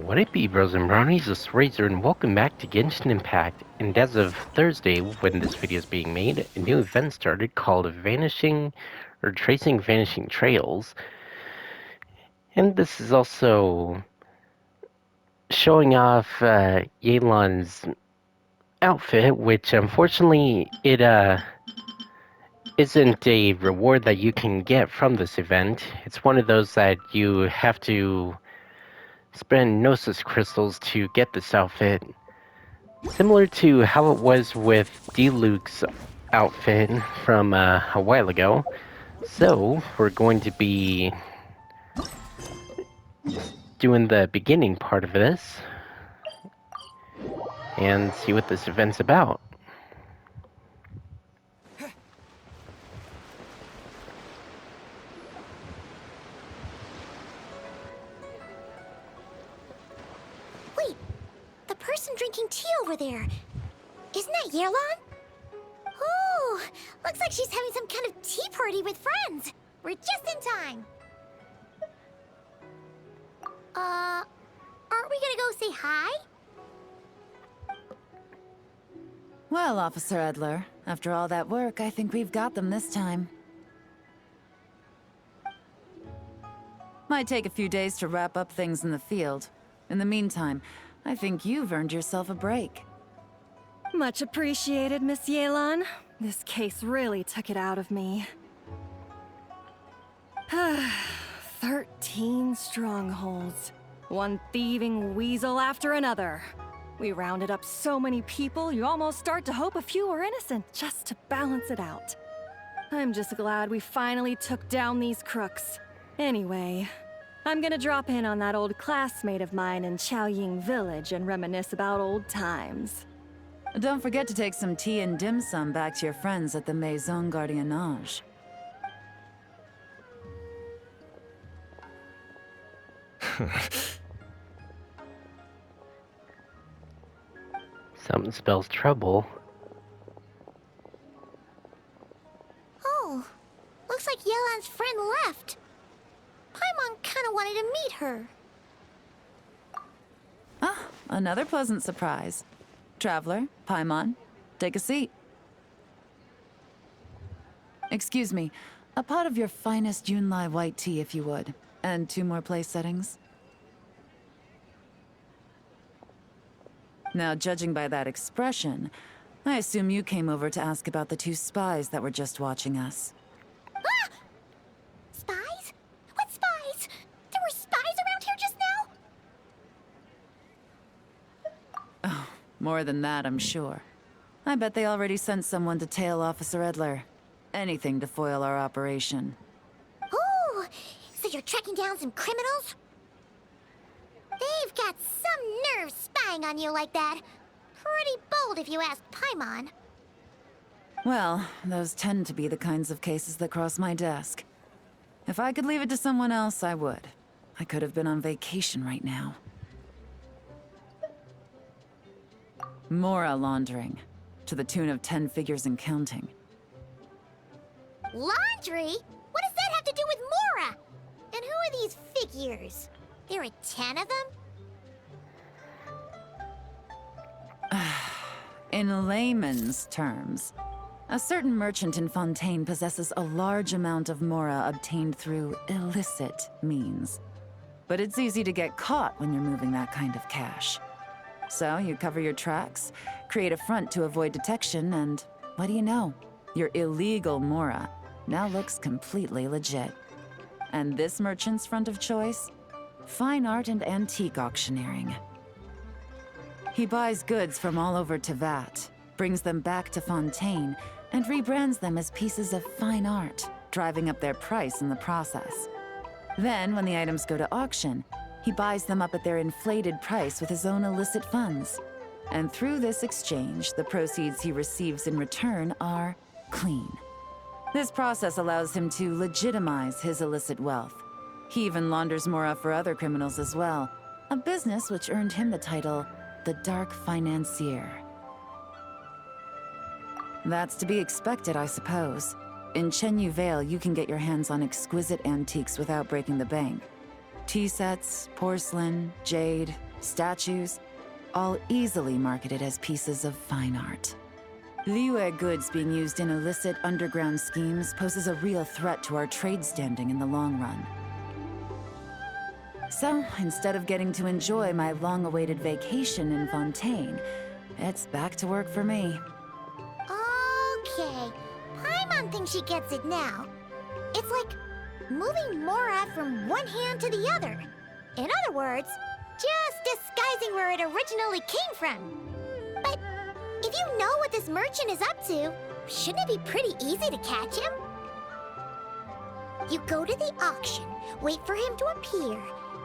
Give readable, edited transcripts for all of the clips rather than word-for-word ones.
What it be, bros and brownies? It's Razor, and welcome back to Genshin Impact. And as of Thursday, when this video is being made, a new event started called Vanishing, or Tracing Vanishing Trails. And this is also showing off Yelan's outfit, which unfortunately it isn't a reward that you can get from this event. It's one of those that you have to spend Gnosis crystals to get this outfit. Similar to how it was with D-Luke's outfit from a while ago. So, we're going to be doing the beginning part of this and see what this event's about. Wait, the person drinking tea over there, isn't that Yelan? Oh, looks like she's having some kind of tea party with friends. We're just in time. Aren't we gonna go say hi? Well, Officer Edler, after all that work, I think we've got them this time. Might take a few days to wrap up things in the field. In the meantime, I think you've earned yourself a break. Much appreciated, Miss Yelan. This case really took it out of me. 13 strongholds. One thieving weasel after another. We rounded up so many people, you almost start to hope a few were innocent, just to balance it out. I'm just glad we finally took down these crooks. Anyway, I'm gonna drop in on that old classmate of mine in Chaoying Village and reminisce about old times. Don't forget to take some tea and dim sum back to your friends at the Maison Gardiennage. Something spells trouble. Oh, looks like Yelan's friend left. Paimon kinda wanted to meet her. Ah, another pleasant surprise. Traveler, Paimon, take a seat. Excuse me, a pot of your finest Yunlai white tea if you would. And 2 more place settings. Now, judging by that expression, I assume you came over to ask about the 2 spies that were just watching us. Ah! Spies? What spies? There were spies around here just now? Oh, more than that, I'm sure. I bet they already sent someone to tail Officer Edler. Anything to foil our operation. Oh, so you're tracking down some criminals? They've got some nerve spying on you like that. Pretty bold if you ask Paimon. Well, those tend to be the kinds of cases that cross my desk. If I could leave it to someone else, I would. I could have been on vacation right now. Mora laundering, to the tune of 10 figures and counting. Laundry? What does that have to do with Mora? And who are these figures? There are 10 of them? In layman's terms, a certain merchant in Fontaine possesses a large amount of Mora obtained through illicit means. But it's easy to get caught when you're moving that kind of cash. So you cover your tracks, create a front to avoid detection, and what do you know? Your illegal Mora now looks completely legit. And this merchant's front of choice? Fine art and antique auctioneering. He buys goods from all over Tevat, brings them back to Fontaine, and rebrands them as pieces of fine art, driving up their price in the process. Then, when the items go to auction, he buys them up at their inflated price with his own illicit funds. And through this exchange, the proceeds he receives in return are clean. This process allows him to legitimize his illicit wealth. He even launders Mora for other criminals as well, a business which earned him the title the Dark Financier. That's to be expected, I suppose. In Chenyu Vale, you can get your hands on exquisite antiques without breaking the bank. Tea sets, porcelain, jade, statues, all easily marketed as pieces of fine art. Liyue goods being used in illicit underground schemes poses a real threat to our trade standing in the long run. So, instead of getting to enjoy my long-awaited vacation in Fontaine, it's back to work for me. Okay, Paimon thinks she gets it now. It's like moving Mora from one hand to the other. In other words, just disguising where it originally came from. But if you know what this merchant is up to, shouldn't it be pretty easy to catch him? You go to the auction, wait for him to appear,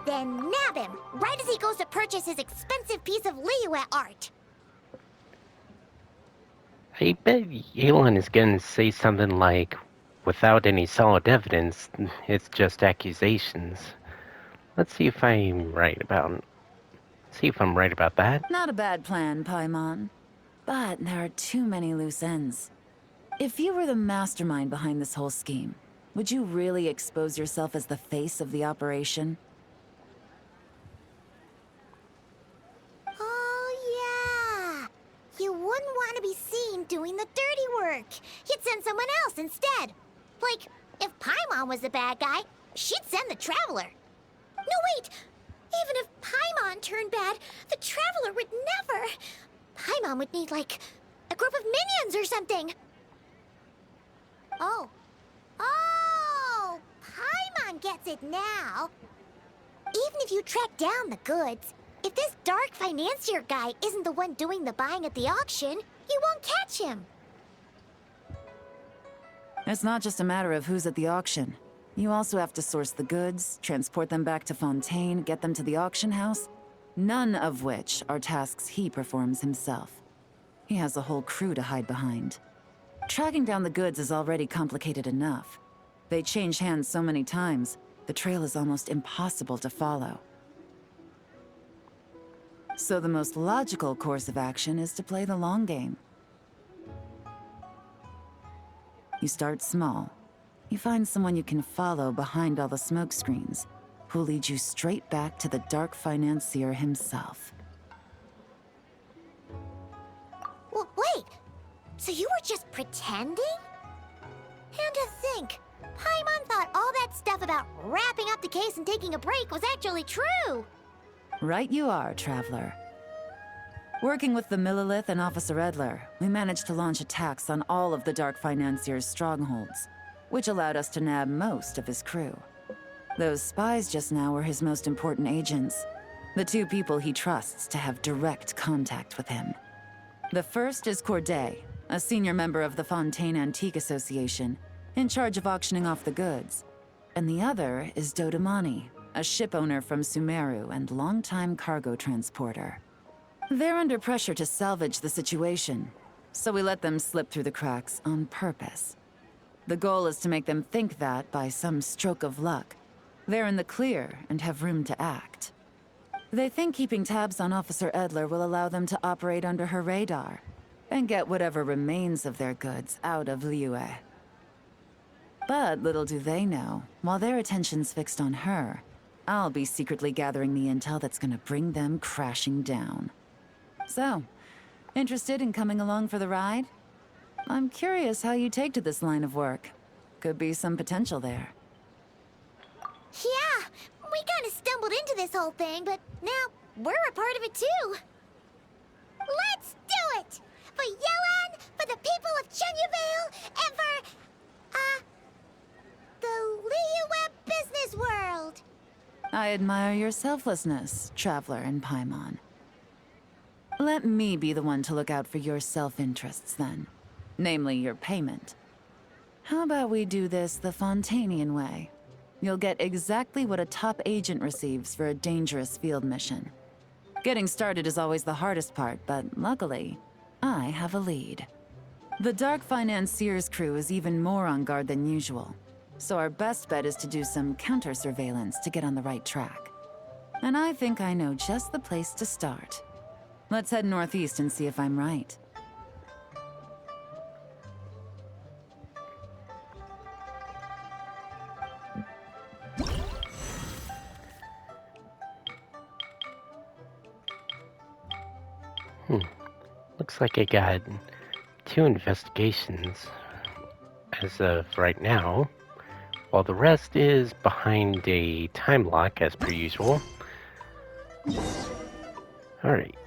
then nab him right as he goes to purchase his expensive piece of Liyue art. I bet Yelan is going to say something like, without any solid evidence, it's just accusations. Let's see if I'm right about that. Not a bad plan, Paimon. But there are too many loose ends. If you were the mastermind behind this whole scheme, would you really expose yourself as the face of the operation? Oh, yeah. You wouldn't want to be seen doing the dirty work. You'd send someone else instead. Like, if Paimon was the bad guy, she'd send the Traveler. No, wait! Even if Paimon turned bad, the Traveler would never. Paimon would need, like, a group of minions or something. Oh. Oh! Paimon gets it now. Even if you track down the goods, if this dark financier guy isn't the one doing the buying at the auction, you won't catch him. It's not just a matter of who's at the auction. You also have to source the goods, transport them back to Fontaine, get them to the auction house. None of which are tasks he performs himself. He has a whole crew to hide behind. Tracking down the goods is already complicated enough. They change hands so many times, the trail is almost impossible to follow. So the most logical course of action is to play the long game. You start small. You find someone you can follow behind all the smoke screens, who'll lead you straight back to the dark financier himself. Well, wait! So you were just pretending? And to think, Paimon thought all that stuff about wrapping up the case and taking a break was actually true! Right you are, Traveler. Working with the Millilith and Officer Edler, we managed to launch attacks on all of the Dark Financier's strongholds, which allowed us to nab most of his crew. Those spies just now were his most important agents, the two people he trusts to have direct contact with him. The first is Corday, a senior member of the Fontaine Antique Association, in charge of auctioning off the goods. And the other is Dodamani, a ship owner from Sumeru and longtime cargo transporter. They're under pressure to salvage the situation, so we let them slip through the cracks on purpose. The goal is to make them think that, by some stroke of luck, they're in the clear and have room to act. They think keeping tabs on Officer Edler will allow them to operate under her radar and get whatever remains of their goods out of Liyue. But little do they know, while their attention's fixed on her, I'll be secretly gathering the intel that's gonna bring them crashing down. So, interested in coming along for the ride? I'm curious how you take to this line of work. Could be some potential there. Yeah, we kinda stumbled into this whole thing, but now we're a part of it too. Let's do it! For Yelan, for the people of Chenyavale, and for, the Liyue business world! I admire your selflessness, Traveler and Paimon. Let me be the one to look out for your self-interests then. Namely, your payment. How about we do this the Fontainian way? You'll get exactly what a top agent receives for a dangerous field mission. Getting started is always the hardest part, but luckily, I have a lead. The Dark Financier's crew is even more on guard than usual, so our best bet is to do some counter-surveillance to get on the right track. And I think I know just the place to start. Let's head northeast and see if I'm right. looks like I got 2 investigations as of right now, while the rest is behind a time lock as per usual. Alright.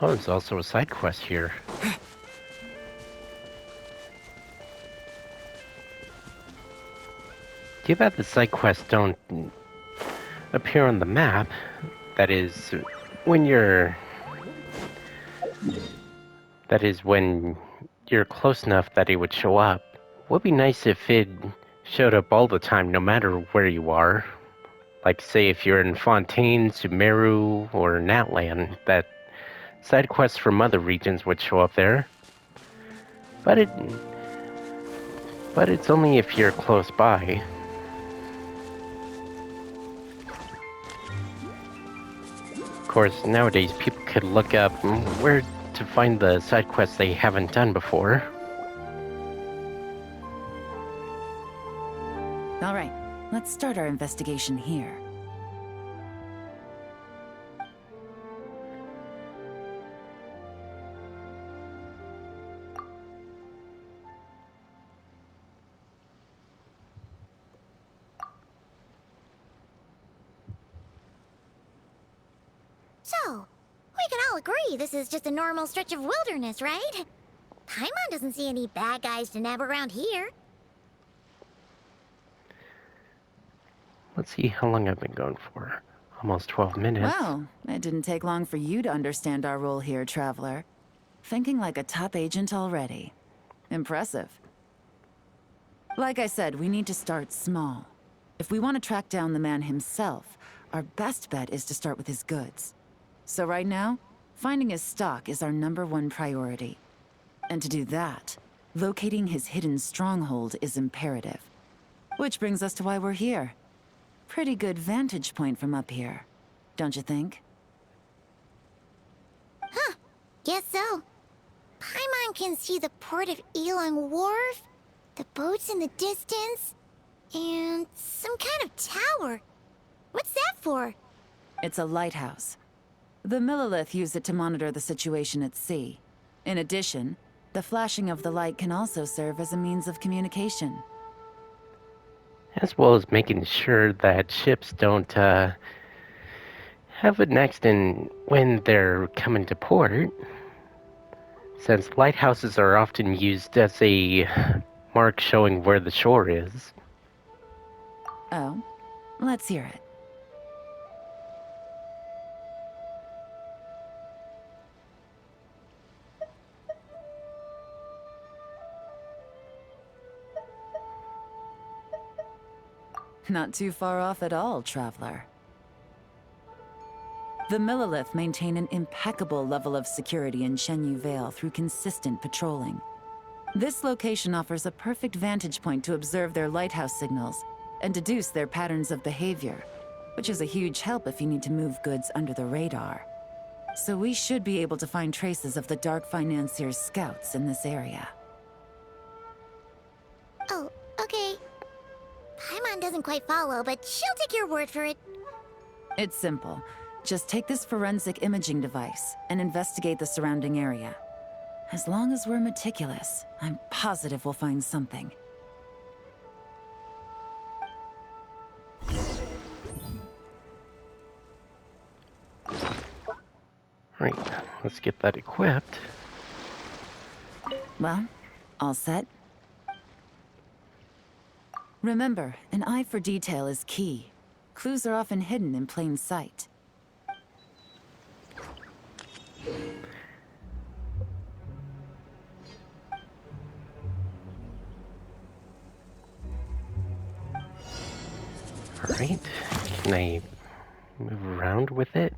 Oh, there's also a side quest here. Too bad the side quests don't appear on the map. That is, when you're close enough that it would show up. Would be nice if it showed up all the time, no matter where you are. Like, say, if you're in Fontaine, Sumeru, or Natlan, that side quests from other regions would show up there. But it's only if you're close by. Of course, nowadays people could look up where to find the side quests they haven't done before. All right, let's start our investigation here. So, we can all agree this is just a normal stretch of wilderness, right? Paimon doesn't see any bad guys to nab around here. Let's see how long I've been going for. Almost 12 minutes. Well, it didn't take long for you to understand our role here, Traveler. Thinking like a top agent already. Impressive. Like I said, we need to start small. If we want to track down the man himself, our best bet is to start with his goods. So right now, finding his stock is our #1 priority. And to do that, locating his hidden stronghold is imperative. Which brings us to why we're here. Pretty good vantage point from up here, don't you think? Huh, guess so. Paimon can see the port of Yelan Wharf, the boats in the distance, and some kind of tower. What's that for? It's a lighthouse. The Millilith use it to monitor the situation at sea. In addition, the flashing of the light can also serve as a means of communication. As well as making sure that ships don't have an accident when they're coming to port, since lighthouses are often used as a mark showing where the shore is. Oh, let's hear it. Not too far off at all, Traveler. The Millilith maintain an impeccable level of security in Shenyu Vale through consistent patrolling. This location offers a perfect vantage point to observe their lighthouse signals and deduce their patterns of behavior, which is a huge help if you need to move goods under the radar. So we should be able to find traces of the Dark Financier's scouts in this area. Oh, okay. Paimon doesn't quite follow, but she'll take your word for it. It's simple. Just take this forensic imaging device and investigate the surrounding area. As long as we're meticulous, I'm positive we'll find something. Right, let's get that equipped. Well, all set? Remember, an eye for detail is key. Clues are often hidden in plain sight. Alright, can I move around with it?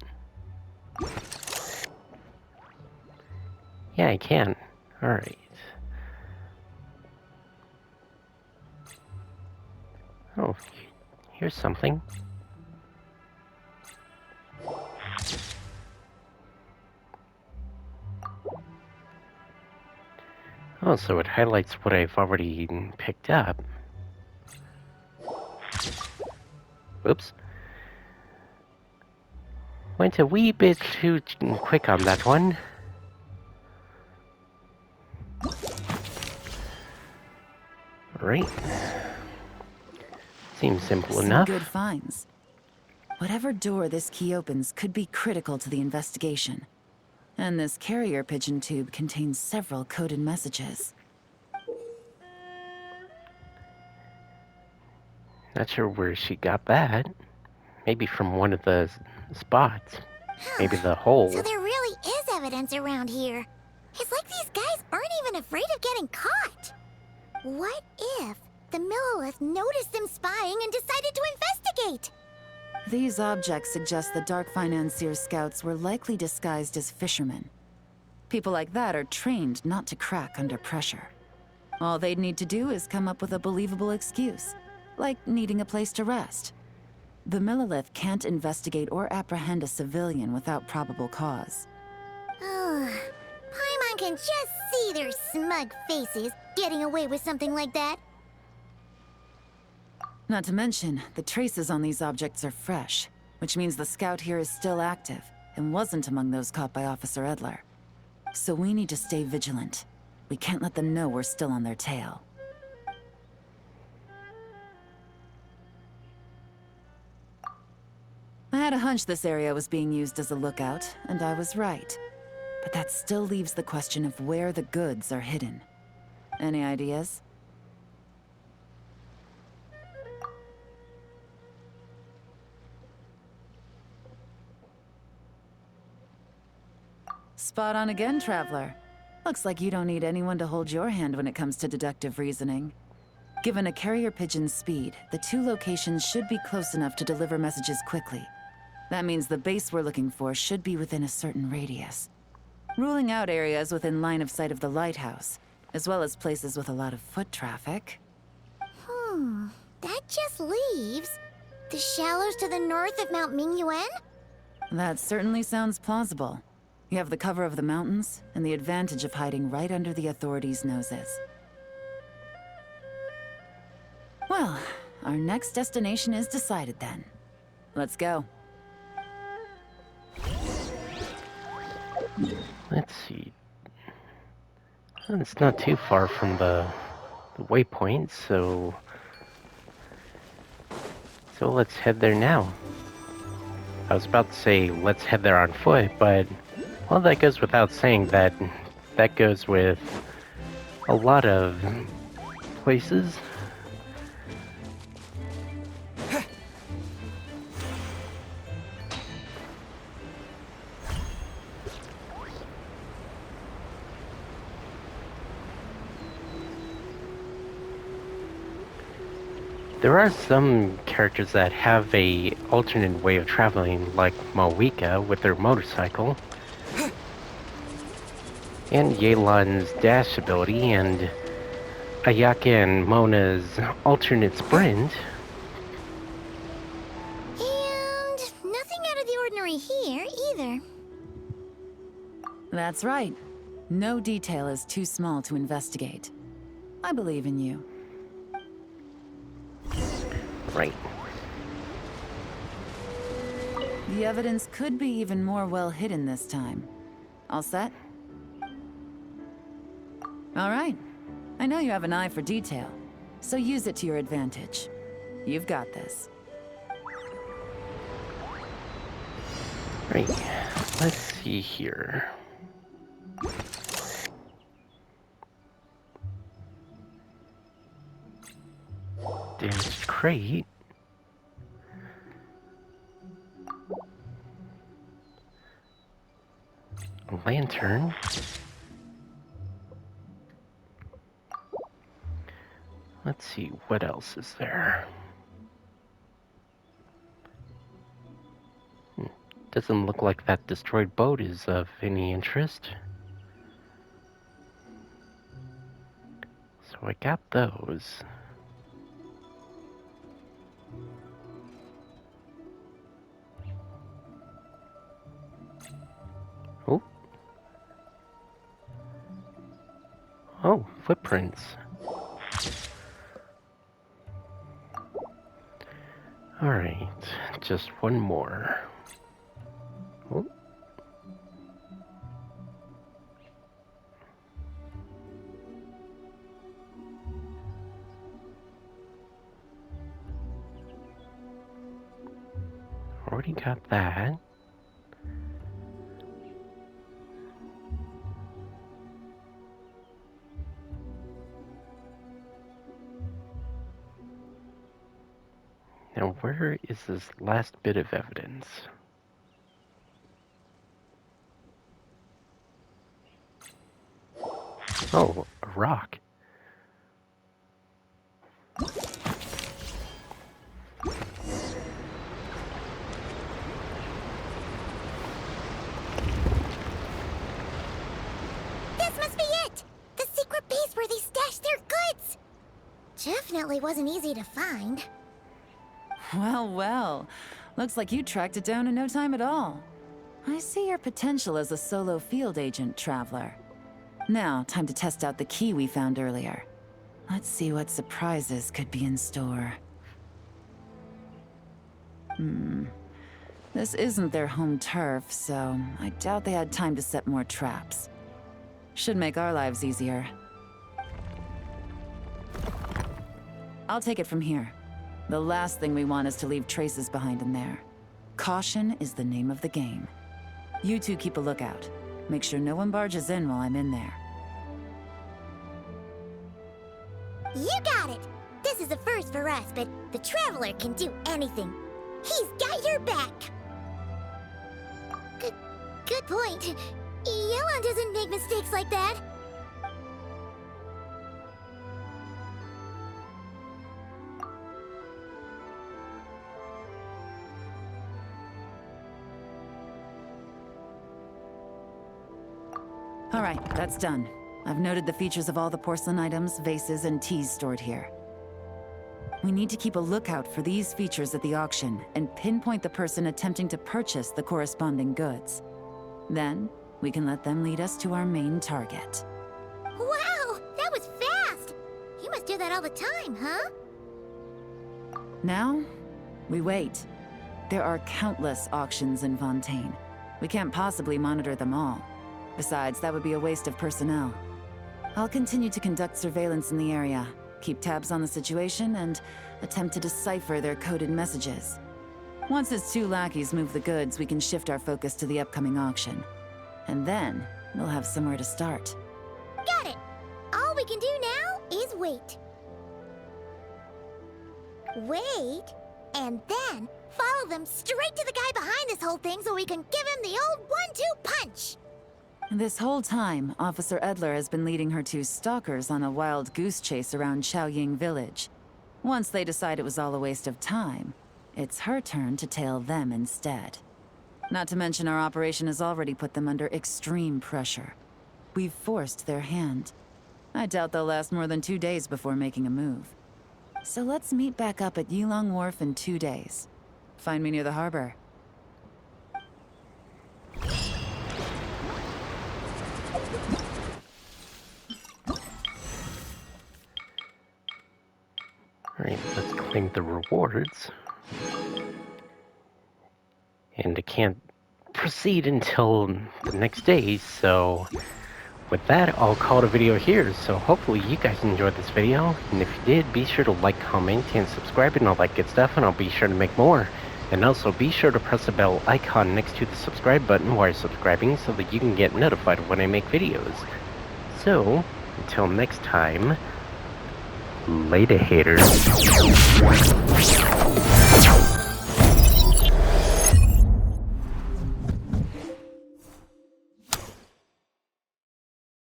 Yeah, I can. Alright. Oh, here's something. Oh, so it highlights what I've already picked up. Oops. Went a wee bit too quick on that one. Right. Seems simple Some enough. good finds. Whatever door this key opens could be critical to the investigation. And this carrier pigeon tube contains several coded messages. Not sure where she got that. Maybe from one of the spots. Maybe the hole. So there really is evidence around here. It's like these guys aren't even afraid of getting caught. What if the Millilith noticed them spying and decided to investigate? These objects suggest the Dark Financier scouts were likely disguised as fishermen. People like that are trained not to crack under pressure. All they'd need to do is come up with a believable excuse, like needing a place to rest. The Millilith can't investigate or apprehend a civilian without probable cause. Oh, Paimon can just see their smug faces getting away with something like that. Not to mention, the traces on these objects are fresh, which means the scout here is still active and wasn't among those caught by Officer Edler. So we need to stay vigilant. We can't let them know we're still on their tail. I had a hunch this area was being used as a lookout, and I was right. But that still leaves the question of where the goods are hidden. Any ideas? Spot on again, Traveler. Looks like you don't need anyone to hold your hand when it comes to deductive reasoning. Given a carrier pigeon's speed, the two locations should be close enough to deliver messages quickly. That means the base we're looking for should be within a certain radius. Ruling out areas within line of sight of the lighthouse, as well as places with a lot of foot traffic. That just leaves the shallows to the north of Mount Mingyuan? That certainly sounds plausible. You have the cover of the mountains, and the advantage of hiding right under the authorities' noses. Well, our next destination is decided then. Let's go. Let's see. It's not too far from the waypoint, so let's head there now. I was about to say let's head there on foot, but well, that goes without saying. That goes with a lot of places. There are some characters that have a alternate way of traveling, like Mawika with their motorcycle, and Yelan's dash ability, and Ayaka and Mona's alternate sprint. And nothing out of the ordinary here, either. That's right. No detail is too small to investigate. I believe in you. Right. The evidence could be even more well hidden this time. All set? All right. I know you have an eye for detail, so use it to your advantage. You've got this. Right. Let's see here. Damaged crate. A lantern. Let's see, what else is there? Doesn't look like that destroyed boat is of any interest. So I got those. Oh. Oh, footprints. Alright, just one more. Oh. Already got that. Now, where is this last bit of evidence? Oh, a rock. This must be it! The secret base where they stashed their goods! Definitely wasn't easy to find. Well, well. Looks like you tracked it down in no time at all. I see your potential as a solo field agent, Traveler. Now, time to test out the key we found earlier. Let's see what surprises could be in store. This isn't their home turf, so I doubt they had time to set more traps. Should make our lives easier. I'll take it from here. The last thing we want is to leave traces behind in there. Caution is the name of the game. You two keep a lookout. Make sure no one barges in while I'm in there. You got it! This is a first for us, but the Traveler can do anything. He's got your back! Good point. Yelan doesn't make mistakes like that. All right, that's done. I've noted the features of all the porcelain items, vases, and teas stored here. We need to keep a lookout for these features at the auction and pinpoint the person attempting to purchase the corresponding goods. Then, we can let them lead us to our main target. Wow, that was fast! You must do that all the time, huh? Now, we wait. There are countless auctions in Fontaine. We can't possibly monitor them all. Besides, that would be a waste of personnel. I'll continue to conduct surveillance in the area, keep tabs on the situation, and attempt to decipher their coded messages. Once its two lackeys move the goods, we can shift our focus to the upcoming auction. And then, we'll have somewhere to start. Got it! All we can do now is wait. Wait, and then follow them straight to the guy behind this whole thing so we can give him the old 1-2 punch! This whole time, Officer Edler has been leading her two stalkers on a wild goose chase around Xiaoying village. Once they decide it was all a waste of time, it's her turn to tail them instead. Not to mention our operation has already put them under extreme pressure. We've forced their hand. I doubt they'll last more than 2 days before making a move. So let's meet back up at Yelan Wharf in 2 days. Find me near the harbor. Alright, let's claim the rewards. And I can't proceed until the next day, so with that, I'll call it a video here. So hopefully you guys enjoyed this video, and if you did, be sure to like, comment, and subscribe and all that good stuff, and I'll be sure to make more. And also be sure to press the bell icon next to the subscribe button while you're subscribing so that you can get notified when I make videos. So, until next time, later haters.